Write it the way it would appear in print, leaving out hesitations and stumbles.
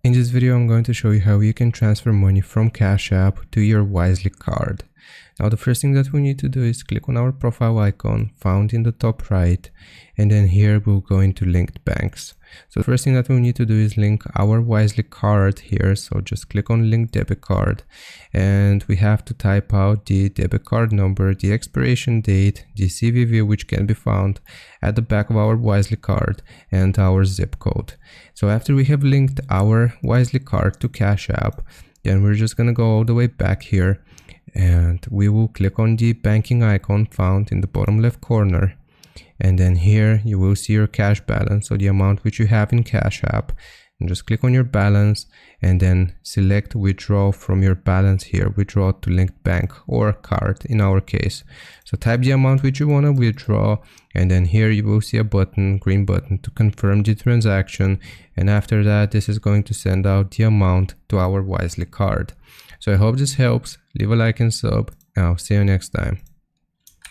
In this video, I'm going to show you how you can transfer money from Cash App to your Wisely card. Now, the first thing that we need to do is click on our profile icon found in the top right, and then here we'll go into linked banks. So the first thing that we need to do is link our Wisely card here. So just click on link debit card, and we have to type out the debit card number, the expiration date, the CVV, which can be found at the back of our Wisely card, and our zip code. So after we have linked our Wisely card to Cash App, then we're just gonna go all the way back here, and we will click on the banking icon found in the bottom left corner, and then here you will see your cash balance, so the amount which you have in Cash App, and just click on your balance and then select withdraw from your balance here, withdraw to linked bank or card in our case. So type the amount which you want to withdraw, and then here you will see a button, green button, to confirm the transaction, and after that this is going to send out the amount to our Wisely card. So I hope this helps. Leave a like and sub, and I'll see you next time.